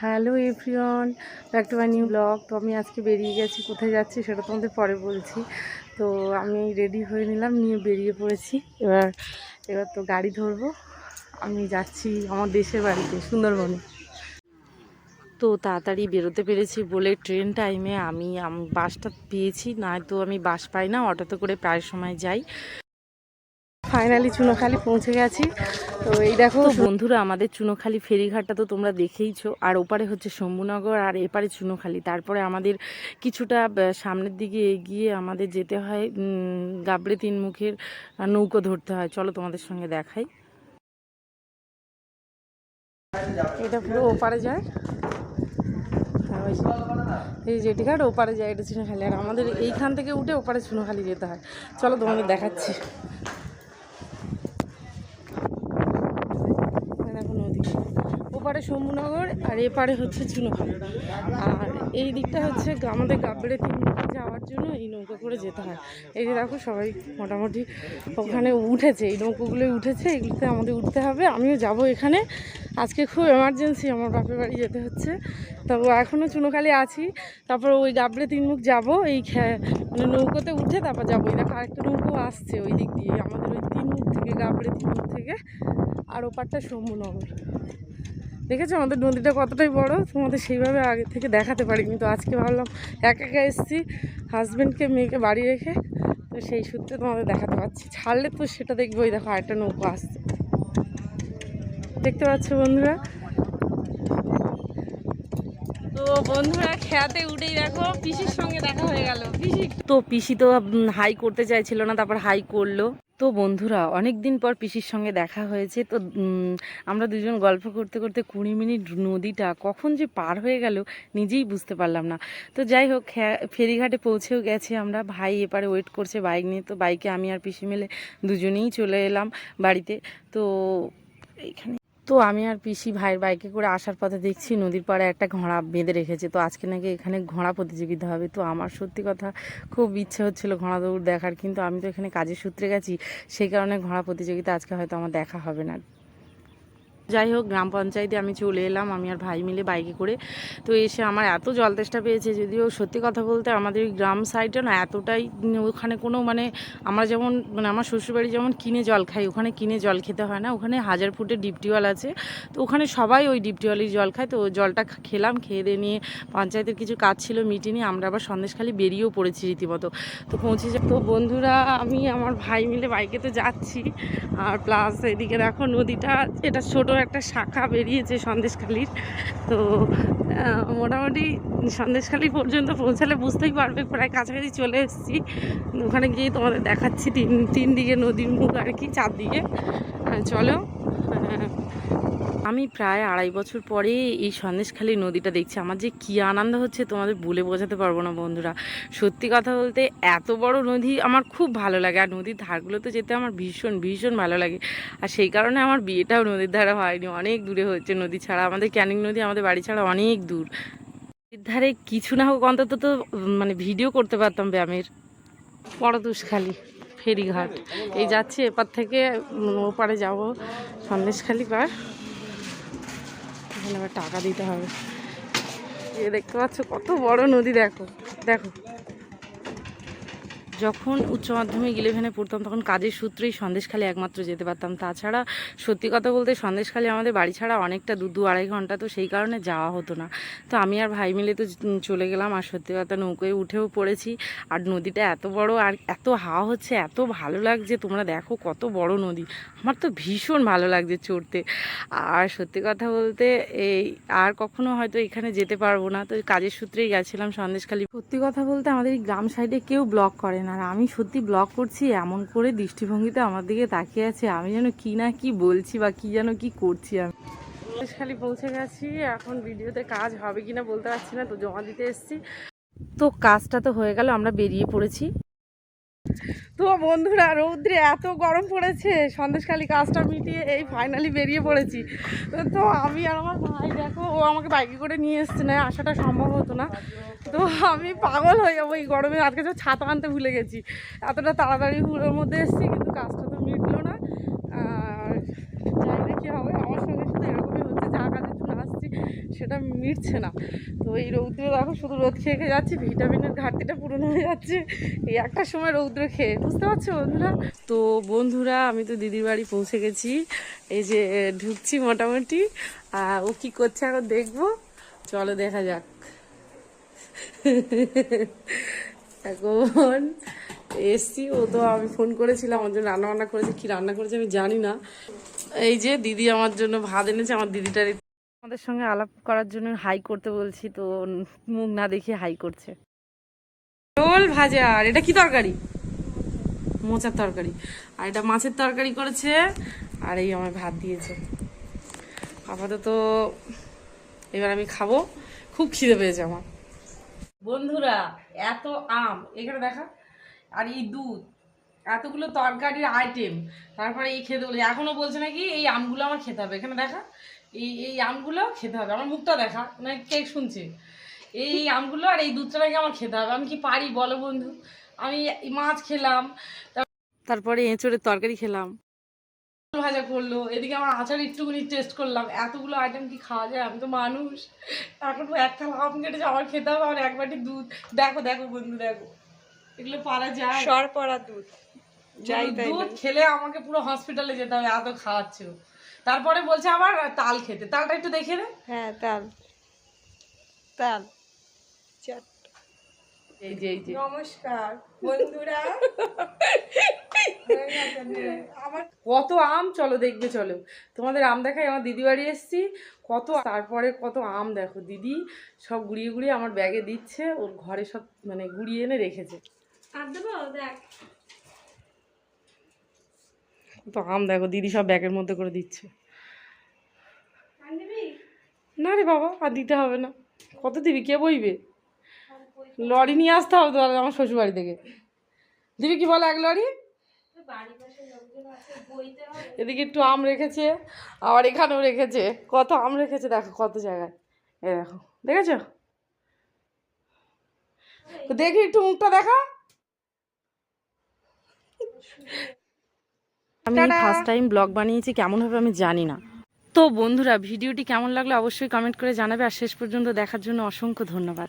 Hello everyone, back to my new blog. তো আমি আজকে বেরিয়ে গেছি, কোথায় যাচ্ছি সেটা তোমাদের পরে বলছি। তো আমি রেডি হয়ে নিলাম, নিয়ে বেরিয়ে পড়েছি। এবার তো গাড়ি ধরবো। আমি যাচ্ছি আমার দেশের বাড়িতে, সুন্দরবনে। তো তাড়াতাড়ি বেরোতে পেরেছি বলে ট্রেন টাইমে আমি বাসটা পেয়েছি, নয়তো আমি বাস পাই না, অটোতে করে প্রায় সময় যাই। ফাইনালি চুনোখালি পৌঁছে গেছি। তো এই দেখো বন্ধুরা, আমাদের চুনোখালি ফেরিঘাটটা তো তোমরা দেখেইছো, আর ওপারে হচ্ছে শম্ভুনগর আর এপারে চুনোখালি। তারপরে আমাদের কিছুটা সামনের দিকে এগিয়ে আমাদের যেতে হয় গাবড়ে তিনমুখের নৌকো ধরতে হয়। চলো তোমাদের সঙ্গে দেখাই। এটা পুরো ওপারে যায়, এই জেটিঘাট ওপারে যায়, এটা চুনোখালি। আর আমাদের এইখান থেকে উঠে ওপারে চুনোখালি যেতে হয়। চলো তোমাদের দেখাচ্ছি। ওপারে শম্ভুনগর আর এপারে হচ্ছে চুনোখালি। আর এই দিকটা হচ্ছে আমাদের গাবড়ে তিনমুখে যাওয়ার জন্য এই নৌকা করে যেতে হয়। এই যে দেখো সবাই মোটামুটি ওখানে উঠেছে, এই নৌকোগুলোই উঠেছে, এগুলোতে আমাদের উঠতে হবে। আমিও যাব এখানে। আজকে খুব এমার্জেন্সি, আমার বাপের বাড়ি যেতে হচ্ছে। তবে এখনও চুনোখালি আছি, তারপর ওই গাবড়ে তিনমুখ যাব। এই মানে নৌকোতে উঠে তারপর যাবো। এই দেখো আরেকটা নৌকো আসছে ওই দিক দিয়ে, আমাদের ওই তিনমুখ থেকে, গাবড়ে তিনমুখ থেকে। আর ওপারটা শম্ভুনগর। দেখেছো আমাদের নদীটা কতটাই বড়, তোমাদের সেইভাবে আগে থেকে দেখাতে পারি। কিন্তু আজকে ভাবলাম একা একা এসেছি, হাজব্যান্ডকে মেয়েকে বাড়ি রেখে, তো সেই সূত্রে তোমাদের দেখাতে পারছি। ছাড়লে তো সেটা দেখবো। ওই দেখো আরেকটা নৌকো আসছে, দেখতে পাচ্ছ বন্ধুরা। তো বন্ধুরা খেয়াতে উঠেই দেখো পিসির সঙ্গে দেখা হয়ে গেল। পিসি তো হাই করতে চাইছিল না, তারপর হাই করলো। তো বন্ধুরা অনেক দিন পর পিসির সঙ্গে দেখা হয়েছে। তো আমরা দুজন গল্প করতে করতে 20 মিনিট নদীটা কখন যে পার হয়ে গেল নিজেই বুঝতে পারলাম না। তো যাই হোক, ফেরিঘাটে পৌঁছেও গেছি আমরা। ভাই এপারে ওয়েট করছে বাইক নিয়ে। তো বাইকে আমি আর পিসি মিলে দুজনেই চলে এলাম বাড়িতে। তো এইখানে তো আমি আর পিসি ভাইয়ের বাইকে করে আসার পথে দেখছি নদীর পাড়ে একটা ঘোড়া বেঁধে রেখেছে। তো আজকে নাকি এখানে ঘোড়া প্রতিযোগিতা হবে। তো আমার সত্যি কথা খুব ইচ্ছে হচ্ছিল ঘোড়া দৌড় দেখার, কিন্তু আমি তো এখানে কাজের সূত্রে গেছি, সেই কারণে ঘোড়া প্রতিযোগিতা আজকে হয়তো আমার দেখা হবে না। যাই হোক, গ্রাম পঞ্চায়েতে আমি চলে এলাম, আমি আর ভাই মিলে বাইকে করে। তো এসে আমার এত জল তেষ্টা পেয়েছে। যদিও সত্যি কথা বলতে আমাদের গ্রাম সাইডে না এতটাই, ওখানে কোনো মানে আমরা যেমন মানে আমার শ্বশুরবাড়ি যেমন কিনে জল খাই, ওখানে কিনে জল খেতে হয় না। ওখানে 1000 ফুটের ডিপ টিউবওয়েল আছে। তো ওখানে সবাই ওই ডিপ টিউবওয়েলের জল খায়। তো জলটা খেলাম, খেয়ে দিয়ে নিয়ে পঞ্চায়েতের কিছু কাজ ছিল মিটিয়ে নিয়ে আমরা আবার সন্দেশখালি বেরিয়েও পড়েছি রীতিমতো। তো পৌঁছে তো বন্ধুরা, আমি আমার ভাই মিলে বাইকেতে যাচ্ছি। আর প্লাস এদিকে দেখো নদীটা, এটা ছোট একটা শাখা বেরিয়েছে সন্দেশখালির। তো মোটামুটি সন্দেশখালি পর্যন্ত পৌঁছালে বুঝতেই পারবে প্রায় কাছাকাছি চলে এসেছি। ওখানে গিয়ে তোমাদের দেখাচ্ছি তিন দিকে নদীর মুখ আর কি, চারদিকে। চলো। আমি প্রায় 2.5 বছর পরে এই সন্দেশখালি নদীটা দেখছি। আমার যে কী আনন্দ হচ্ছে তোমাদের বলে বোঝাতে পারবো না বন্ধুরা। সত্যি কথা বলতে এত বড় নদী আমার খুব ভালো লাগে, আর নদীর ধারগুলোতে যেতে আমার ভীষণ ভীষণ ভালো লাগে। আর সেই কারণে আমার বিয়েটাও নদীর ধারে হয়নি, অনেক দূরে হচ্ছে। নদী ছাড়া আমাদের ক্যানিং নদী আমাদের বাড়ি ছাড়া অনেক দূর। নদীর ধারে কিছু না হোক অন্তত তো মানে ভিডিও করতে পারতাম ব্যায়ামের। পরদুষখালি ফেরিঘাট, এই যাচ্ছি এপার থেকে ওপারে যাব সন্দেশখালি পার। এখানে আবার টাকা দিতে হবে। এ দেখতে পাচ্ছ কত বড় নদী, দেখো দেখো। যখন উচ্চ মাধ্যমিক 11-এ পড়তাম তখন কাজের সূত্রেই সন্দেশখালি একমাত্র যেতে পারতাম। তাছাড়া সত্যি কথা বলতে সন্দেশখালি আমাদের বাড়ি ছাড়া অনেকটা 2-2.5 ঘন্টা, তো সেই কারণে যাওয়া হতো না। তো আমি আর ভাই মিলে তো চলে গেলাম। আর সত্যি কথা নৌকোয় উঠেও পড়েছি। আর নদীটা এত বড় আর এত হাওয়া হচ্ছে, এত ভালো লাগছে। তোমরা দেখো কত বড় নদী, আমার তো ভীষণ ভালো লাগছে চড়তে। আর সত্যি কথা বলতে এই আর কখনো হয়তো এখানে যেতে পারবো না, তো কাজের সূত্রেই গেছিলাম সন্দেশখালি। সত্যি কথা বলতে আমাদের এই গ্রাম সাইডে কেউ ব্লগ করে না, আর আমি সত্যি ব্লগ করছি এমন করে দৃষ্টিভঙ্গিতে আমার দিকে তাকিয়ে আছে, আমি যেন কি না কি বলছি বা কি যেন কি করছি। আমি সন্দেশখালি পৌঁছে গেছি। এখন ভিডিওতে কাজ হবে কিনা বলতে পারছি না, তো জমা দিতে এসেছি। তো কাজটা তো হয়ে গেল, আমরা বেরিয়ে পড়েছি। তো বন্ধুরা রৌদ্রে এত গরম পড়েছে, সন্দেশখালি কাজটা মিটিয়ে এই ফাইনালি বেরিয়ে পড়েছি। তো আমি আর আমার ভাই দেখো, ও আমাকে বাইকে করে নিয়ে এসছে, না আসাটা সম্ভব হতো না। তো আমি পাগল হয়ে যাবো এই গরমে। আজকে তো ছাতা আনতে ভুলে গেছি, এতটা তাড়াতাড়ি হুড়োর মধ্যে এসেছি, কিন্তু কাজটা তো মিটলো না। আর জানি না কী হবে, আমার সঙ্গে শুধু এরকমই হচ্ছে, যা কাজের জন্য আসছি সেটা মিটছে না। তো এই রৌদ্রে দেখো শুধু রোদ খেয়ে খেয়ে যাচ্ছি, ভিটামিনের ঘাটতিটা পূরণ হয়ে যাচ্ছে এই একটা সময় রৌদ্র খেয়ে, বুঝতে পারছো বন্ধুরা? তো বন্ধুরা আমি তো দিদির বাড়ি পৌঁছে গেছি, এই যে ঢুকছি মোটামুটি। ও কি করছে এখন দেখবো, চলো দেখা যাক। এখন এসছি, ও তো আমি ফোন করেছিলাম আমার জন্য রান্না বান্না করেছে, কি রান্না করেছে আমি জানি না। এই যে দিদি আমার জন্য ভাত এনেছে, আমার দিদিটার আমাদের সঙ্গে আলাপ করার জন্য হাই করতে বলছি, তো মুখ না দেখিয়ে হাই করছে। রোল ভাজা, আর এটা কি তরকারি? মোচার তরকারি। আর এটা মাছের তরকারি করেছে, আর এই আমার ভাত দিয়েছে। আপাতত এবার আমি খাবো, খুব খিদে পেয়েছে আমার। বন্ধুরা এত আম এখানে দেখা, আর এই দুধ, এতগুলো তরকারির আইটেম, তারপরে এই খেতে বলছে, এখনো বলছে নাকি এই আমগুলো আমার খেতে হবে। এখানে দেখা, এই আমগুলো খেতে হবে। আমার মুখটা দেখা, মানে কে শুনছে, এই আমগুলো আর এই দুধটা নাকি আমার খেতে হবে। আমি কি পারি বলো বন্ধু? আমি মাছ খেলাম, তারপরে এঁচড়ের তরকারি খেলাম, ভাজা করলো, এদিকে আমার আচার একটুখানি টেস্ট করলাম। এতগুলো আইটেম কি খাওয়া যায়? আমি তো মানুষ, এখন এক থালা আম কেটেছে, আমার খেতে হবে, আমার এক বাটি দুধ। দেখো দেখো বন্ধু, দেখো এগুলো পারা যায়? সর পড়া দুধ, যাই তাই দুধ খেলে আমাকে পুরো হসপিটালে যেতে হবে, এত খাওয়াচ্ছে। তারপরে বলছে আবার তাল খেতে, তালটা একটু দেখে রে। হ্যাঁ তাল তাল চাট। এই যে এই যে নমস্কার বন্ধুরা। আমার কত আম, চলো দেখবে, চলো তোমাদের আম দেখাই। আমার দিদি বাড়ি এসেছি, কত, তারপরে কত আম দেখো, দিদি সব গুড়িয়ে গুড়িয়ে আমার ব্যাগে দিচ্ছে, ওর ঘরে সব মানে গুড়িয়ে এনে রেখেছে। তো আম দেখো দিদি সব ব্যাগের মধ্যে করে দিচ্ছে। না রে বাবা, আর দিতে হবে না। কত দিবি, কে বইবে? লরি নিয়ে আসতে হবে তো আমার শ্বশুর বাড়ি থেকে। দিবি কি বলো, এক লরি? এদিকে একটু আম রেখেছে, আবার এখানেও রেখেছে, কত আম রেখেছে দেখো, কত জায়গায়। এ দেখো, দেখেছো? দেখি একটু মুখটা দেখা। আমি ফার্স্ট টাইম ব্লগ বানিয়েছি, কেমন হবে আমি জানি না। তো বন্ধুরা ভিডিওটি কেমন লাগলো অবশ্যই কমেন্ট করে জানাবে, আর শেষ পর্যন্ত দেখার জন্য অসংখ্য ধন্যবাদ।